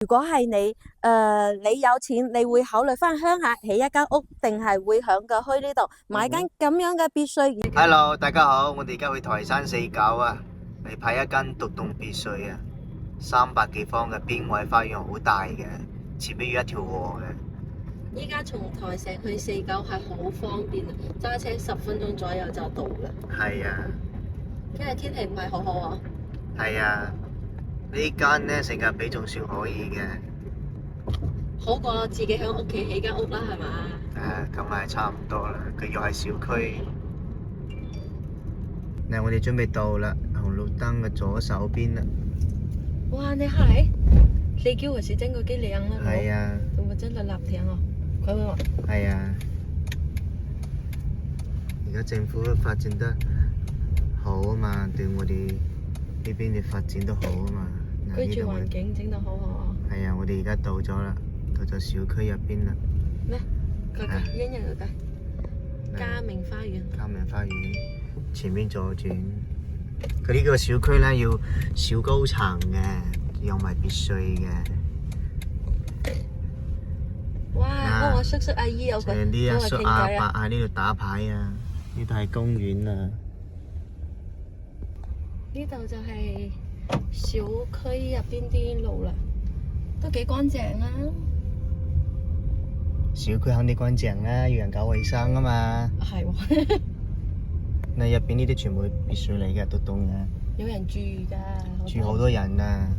如果係你，你有錢，你會考慮翻鄉下起一間屋，定係會響個墟呢度買間咁樣嘅別墅？Hello，大家好，我哋而家去台山四九啊，嚟睇一間獨棟別墅啊，300幾方嘅邊位花園好大嘅，前面有一條河嘅。依家從台石去四九係好方便啊，揸車10分鐘左右就到啦。係啊，今日天氣唔係好好啊。係啊，呢間呢性價比仲算可以嘅。好過自己喺屋企起間屋啦，係嘛？咁係差唔多啦，佢又係小區。嗱，我哋準備到啦，紅綠燈嘅左手邊啦。哇，你係？你叫我是真個幾靚啦。係啊。同埋真係立挺哦，佢會話。係啊。而家政府發展得好啊嘛，對我哋呢邊嘅發展都好啊嘛。居住環境整得好好啊。係啊，我哋而家到咗啦，到咗小區入邊啦。咩？佢一日就得。嘉明花園。嘉明花園前面左轉，佢呢個小區咧要小高層嘅，有埋別墅嘅。哇！我叔叔阿姨有份啲阿叔阿伯啊。喺呢度打牌啊，呢度係公園啊。呢度就係小區入邊啲路啦，都幾乾淨啊。小區肯定乾淨啦，要人搞衛生啊嘛。係喎。嗱，入邊呢啲全部別墅嚟嘅，獨棟嘅。有人住㗎。住好多人啊！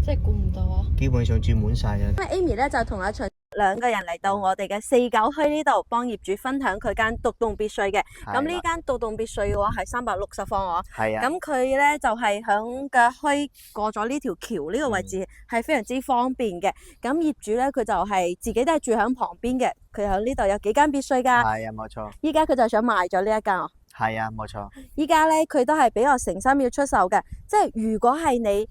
真係估唔到啊！基本上住滿晒啊！因為 Amy 咧就同阿徐兩個人嚟到我哋嘅四九墟呢度，幫業主分享佢間獨棟別墅嘅。咁呢間獨棟別墅嘅話係360方喎。係啊。咁佢咧就係響嘅墟過咗呢條橋呢個位置，係非常之方便嘅。咁業主咧佢就係自己都係住響旁邊嘅，佢喺呢度有幾間別墅噶。係啊，冇錯。依家佢就想賣咗呢一間哦。係啊，冇錯。依家咧佢都係比較誠心要出售嘅，即係如果係你，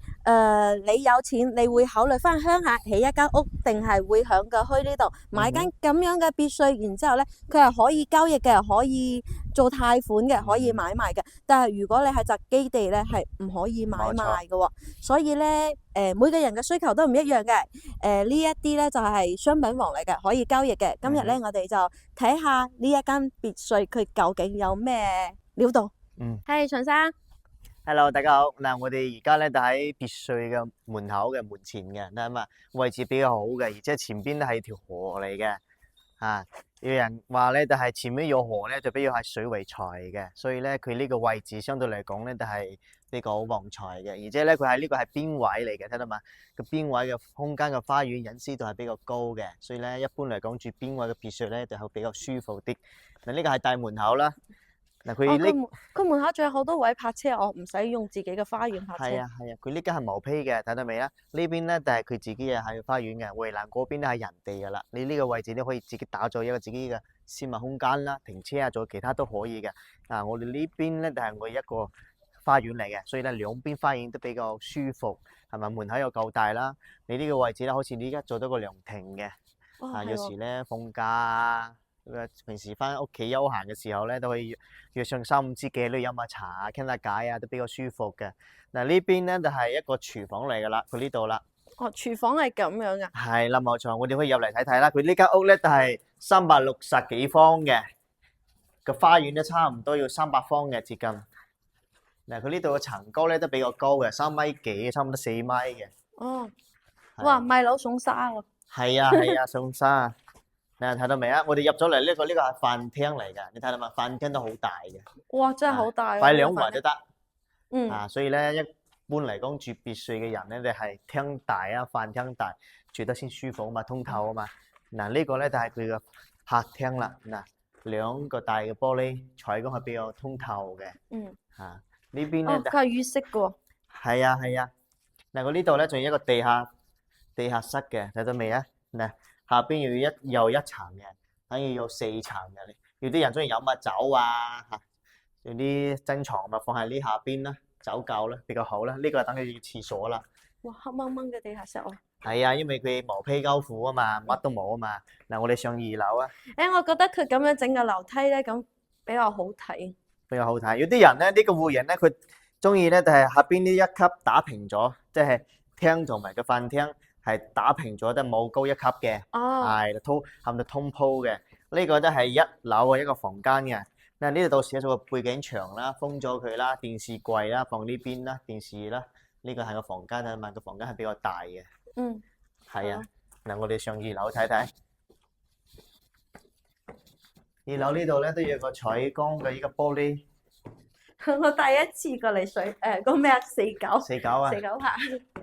你有錢，你會考慮翻鄉下起一間屋，定係會響個墟呢度買間咁樣嘅別墅，然之後咧佢係可以交易嘅，可以做貸款嘅，可以買賣嘅。但係如果你係宅基地咧，係唔可以買賣嘅喎。所以咧，每個人嘅需求都唔一樣嘅。呢一啲咧就係商品房嚟嘅，可以交易嘅。今日咧我哋就睇下呢一間別墅佢究竟有咩料到。係陳生。Hello， 大家好。嗱，我哋而家咧就喺別墅嘅門口嘅門前嘅，咁啊位置比較好嘅，而且前邊咧係條河嚟嘅。有人話咧就係前面有河咧，就比較係水為財嘅，所以咧佢呢個位置相對嚟講咧就係比較旺財嘅，而且咧佢喺呢個係邊位嚟嘅，睇到嘛？個邊位嘅空間嘅花園隱私度係比較高嘅，所以咧一般嚟講住邊位嘅別墅咧就會比較舒服啲。嗱，呢個係大門口啦。嗱，佢門口仲有好多位泊車，我唔使用自己嘅花園泊車。係啊，佢呢間係毛坯嘅，睇到未啊？呢邊咧就係佢自己嘅係花園嘅，圍欄嗰邊咧係人哋噶啦。你呢個位置咧可以自己打造一個自己嘅私密空間啦，停車啊，仲有其他都可以嘅。我哋呢邊咧就係我一個花園嚟嘅，所以咧兩邊花園都比較舒服，係咪？門口又夠大啦。你呢個位置咧，好似你而家做咗個涼亭嘅。有時咧放假平時翻屋企休閒嘅時候咧，都可以約上3、5知己女飲下茶啊，傾下偈啊，都比較舒服嘅。嗱，呢邊咧就係一個廚房嚟噶啦，佢呢度啦。哦，廚房係咁樣噶。係啦，冇錯，我哋可以入嚟睇睇啦。佢呢間屋咧就係360幾方嘅，個花園都差唔多要300方嘅接近。嗱，佢呢度嘅層高咧都比較高嘅，3米幾，差唔多4米嘅。哦，哇，米樓送沙喎。係啊，送沙。你睇到未啊？我哋入咗嚟呢個係飯廳嚟嘅，你睇到嘛？飯廳都好大嘅。哇，真係好大啊！擺2個人都得。所以咧一般嚟講住別墅嘅人咧，你係廳大啊，飯廳大，住得先舒服啊嘛，通透啊嘛。嗱，呢個咧就係佢嘅客廳啦。嗱，2個大嘅玻璃，採光係比較通透嘅。呢邊咧佢係預式嘅喎。係啊。嗱，我呢度咧仲有一個地下室嘅，睇到未啊？嗱。下邊又一層嘅，等於有4層嘅。有啲人中意飲下酒啊，有啲珍藏咪放喺呢下邊啦，酒窖啦比較好啦。呢個係等於廁所啦。哇，黑掹掹嘅地下室喎。係啊，因為佢毛坯交付啊嘛，乜都冇啊嘛。嗱，我哋上2樓啊。我覺得佢咁樣整個樓梯咧，咁比較好睇。比較好睇。有啲人咧，呢個戶型咧，佢中意咧就係下邊呢一級打平咗，即係廳同埋個飯廳係打平咗，得冇高一級嘅，哦，係冚到通鋪嘅。呢個都係一樓嘅一個房間嘅。嗱，呢度到時有個背景牆啦，封咗佢啦，電視櫃啦放呢邊啦，電視啦。呢個係個房間啊嘛，個房間係比較大嘅。嗯，係啊。嗱，我哋上二樓睇睇。二樓呢度咧都有個採光嘅依個玻璃。我第一次過嚟個咩啊四九四九啊。四九拍。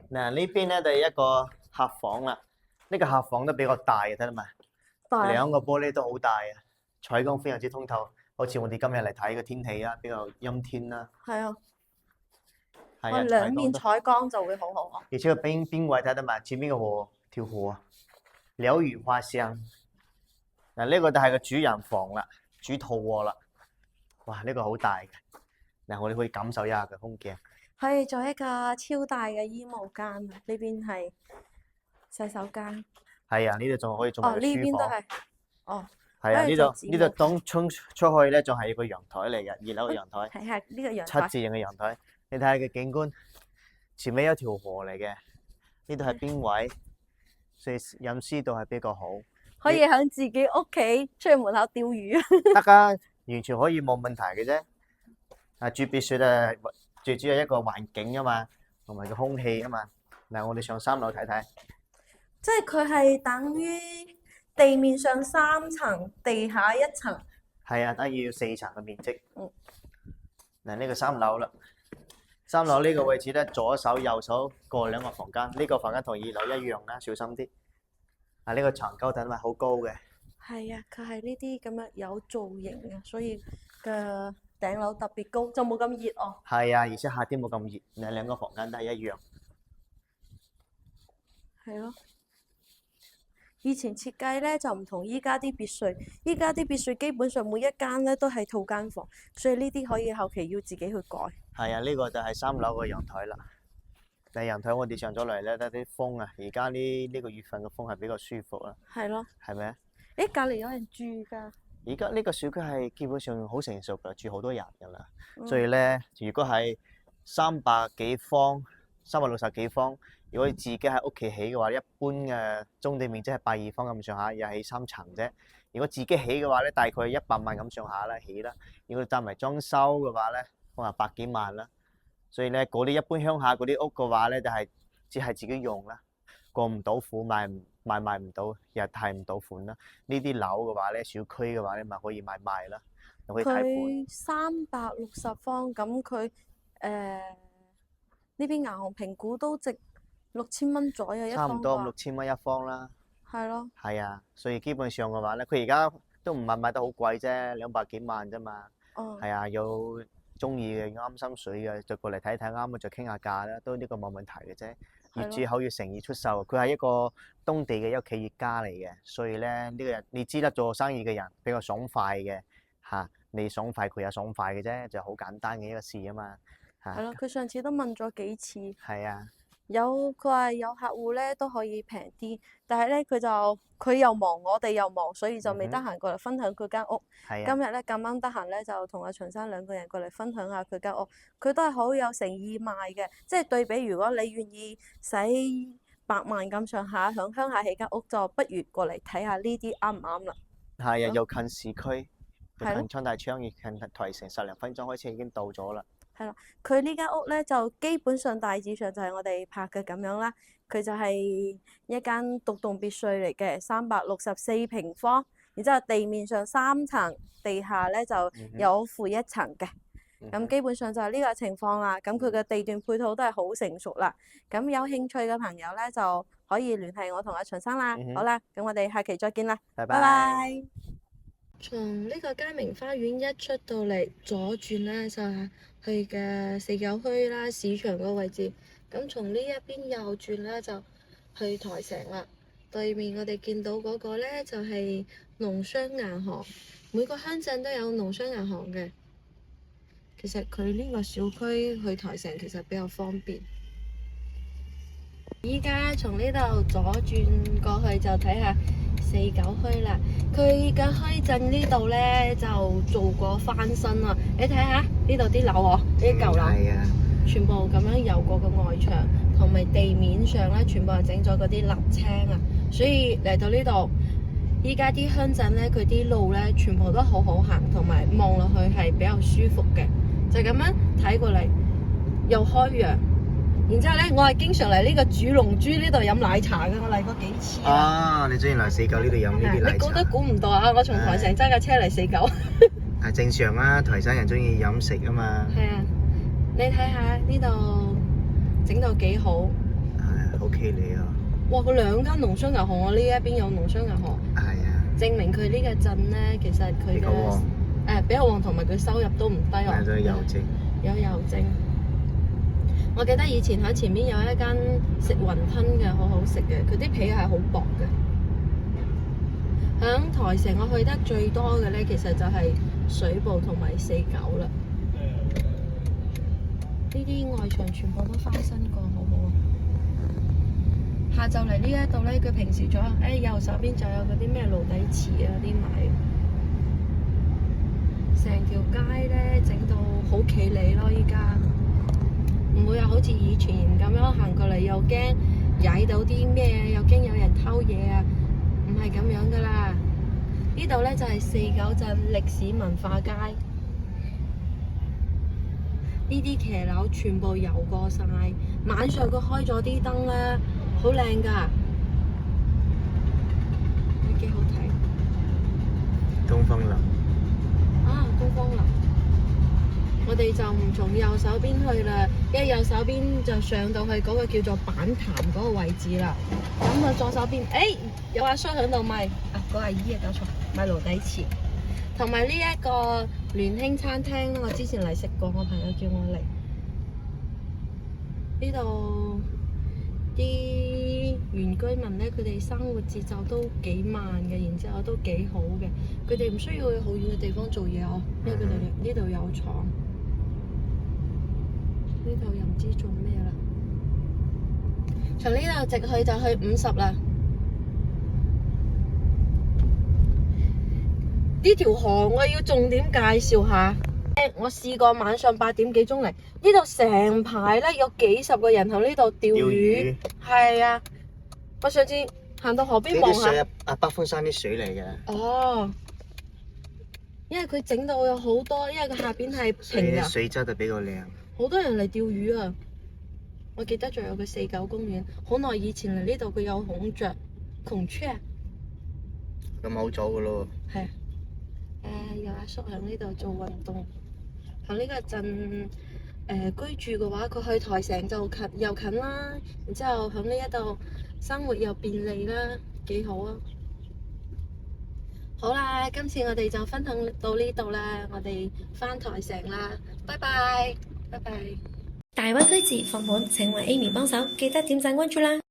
嗱，呢邊咧就係一個客房啦。呢個客房都比較大嘅，睇到嘛？大兩個玻璃都好大啊，採光非常之通透。好似我哋今日嚟睇個天氣啊，比較陰天啦。係啊，係啊，我兩面採採光就會好好啊。而且個邊位睇到嘛？前面個河條河啊，鳥語花香。嗱，呢個就係個主人房啦，主套卧啦。哇，呢個好大嘅。嗱，我哋可以感受一下個空鏡。係做一個超大嘅衣帽間啊！呢邊係洗手間。係啊，呢度仲可以做哦，埋個呢邊都書房。係。哦，係啊，可以呢度做紙帽當衝出去咧，仲係一個陽台嚟嘅，二樓嘅陽台，睇下呢個陽七台。字形嘅陽台。你睇下個景觀，前面有條河嚟嘅，呢度係邊位，所以隱私度係比較好。可以喺自己屋企出去門口釣魚啊！得㗎，完全可以冇問題嘅啫。啊，住別墅啊，最主要一個環境啊嘛，同埋個空氣啊嘛。嗱，我哋上3樓睇睇。即係佢係等於地面上3層，地下1層。係啊，等於要4層嘅面積。嗯。嗱，呢個3樓啦。3樓呢個位置咧，左手右手各兩個房間。呢個房間同2樓一樣啦，小心啲。啊，呢個長高等咪好高嘅。係啊，佢係呢啲咁樣有造型嘅，所以嘅頂樓特別高，就冇咁熱哦。係啊，而且夏天冇咁熱。兩個房間都係一樣。係咯。以前設計咧就唔同依家啲別墅，依家啲別墅基本上每一間咧都係套間房，所以呢啲可以後期要自己去改。係啊，呢個就係3樓嘅陽台啦。但係陽台我哋上咗嚟咧，得啲風啊，而家呢個月份嘅風係比較舒服啦，係咯。係咪啊？誒，隔離有人住㗎。而家呢個小區係基本上好成熟㗎，住好多人㗎啦。嗯所以咧，如果係300幾方、360幾方，如果你自己喺屋企起嘅話，一般嘅宗地面積係82方咁上下，又起3層啫。如果自己起嘅話咧，大概100萬咁上下啦，起啦。如果搭埋裝修嘅話咧，可能100幾萬啦。所以咧，嗰啲一般鄉下嗰啲屋嘅話咧，就係只係自己用啦，過唔到戶賣唔到，又貸唔到款啦。呢啲樓嘅話咧，小區嘅話咧，咪可以買賣啦，又可以貸款。佢360方，咁佢呢邊銀行評估都值6000蚊左右一方差唔多啩。 6000蚊一方啦。係咯。係啊，所以基本上嘅話咧，佢而家都唔係賣得好貴啫，200幾萬啫嘛。哦。係啊，有中意嘅啱心水嘅就過嚟睇睇，啱啊就傾下價啦，都呢個冇問題嘅啫。業主口要誠意出售，佢係一個當地嘅一個企業家嚟嘅，所以咧呢個人你知得做生意嘅人比較爽快嘅嚇，你爽快佢又爽快嘅啫，就好簡單嘅一個事啊嘛嚇。係咯，佢上次都問咗幾次。係啊。佢話有客戶咧都可以平啲，但係咧佢又忙，我哋又忙，所以就未得閒過嚟分享佢間屋。係啊。今日咧咁啱得閒咧，就同阿秦生兩個人過嚟分享下佢間屋。佢都係好有誠意賣嘅，即係對比如果你願意使100萬咁上下，響鄉下起間屋，就不如過嚟睇下呢啲啱唔啱啦。係啊，又近市區，又係咯近昌大昌，亦近台城，10零分鐘開車已經到咗啦。係啦，佢呢間屋咧就基本上大致上就係我哋拍嘅咁樣啦。佢就係一間獨棟別墅嚟嘅，364平方，然之後地面上3層，地下咧就有負1層嘅。咁基本上就係呢個情況啦。咁佢嘅地段配套都係好成熟啦。咁有興趣嘅朋友咧就可以聯繫我同阿秦生啦。好啦，咁我哋下期再見啦，拜拜拜。從呢個嘉明花園一出到嚟，左轉咧就係去嘅四九墟啦，市場個位置。咁從呢一邊右轉咧就去台城啦。對面我哋見到嗰個咧就係農商銀行，每個鄉鎮都有農商銀行嘅。其實佢呢個小區去台城其實比較方便。依家從呢度左轉過去就睇下四九墟啦。佢嘅墟鎮呢度咧就做過翻新啦。你睇下呢度啲樓喎，呢啲舊樓，全部咁樣油過個外牆，同埋地面上咧，全部係整咗嗰啲瀝青啊，所以嚟到呢度，依家啲鄉鎮咧，佢啲路咧全部都好好行，同埋望落去係比較舒服嘅。就咁樣睇過嚟，又開揚，然之後咧，我係經常嚟呢個主龍珠呢度飲奶茶嘅，我嚟過幾次啦。啊，你中意嚟四九呢度飲呢啲奶你估都茶？估唔到啊！我從台城揸架車嚟四九。係正常啦，台山人中意飲食啊嘛。係啊，你睇下呢度整到幾好。係好企理啊。哇！佢兩間農商銀行，我呢一邊有農商銀行，係啊。證明佢呢個鎮咧，其實佢比較旺。比較旺，同埋佢收入都唔低喎。係都有證。有郵政。我記得以前喺前面有一間食雲吞嘅，好好食嘅，佢啲皮係好薄嘅。響台城我去得最多嘅咧，其實就係水埗同埋四九啦。呢啲外牆全部都翻新過，好好啊！下晝嚟呢一度咧，佢平時左右手邊就有嗰啲咩爐底池啊啲賣，成條街咧整到好企理咯，依家唔會話好似以前咁樣行過嚟又驚踩到啲咩，又驚有人偷嘢啊，唔係咁樣噶啦。呢度咧就係四九鎮歷史文化街，呢啲騎樓全部油過晒，晚上佢開咗啲燈咧，好靚噶，都幾好睇。東方林。啊，東方林，我哋就唔從右手邊去啦，因為右手邊就上到去嗰個叫做板潭嗰個位置啦。咁啊，左手邊，有阿叔喺度賣，嗰個阿姨啊，搞錯，賣爐底池，同埋呢一個聯興餐廳，我之前嚟食過，我朋友叫我嚟。呢度啲原居民咧，佢哋生活節奏都幾慢嘅，然之後都幾好嘅。佢哋唔需要去好遠嘅地方做嘢哦，因為佢哋呢度有廠。呢度又唔知做咩啦。從呢度直去就去50啦。呢條河我要重點介紹下。我試過晚上8點幾鐘嚟，呢度成排咧有幾十個人喺呢度釣魚。係啊，我上次行到河邊望下。呢啲水啊，北歡山啲水嚟嘅。哦，因為佢整到有好多，因為佢下邊係平嘅，水質就比較靚。好多人嚟釣魚啊！我記得仲有個四九公園，好耐以前嚟呢度佢有孔雀。咁冇咗噶咯。係。有阿叔喺呢度做運動。喺呢個鎮居住嘅話，佢去台城就又近啦，然之後喺呢一度生活又便利啦，幾好啊！好啦，今次我哋就分享到呢度啦，我哋返台城啦，拜拜，拜拜。大灣區自放盤請為 Amy 幫手，記得點讚關注啦！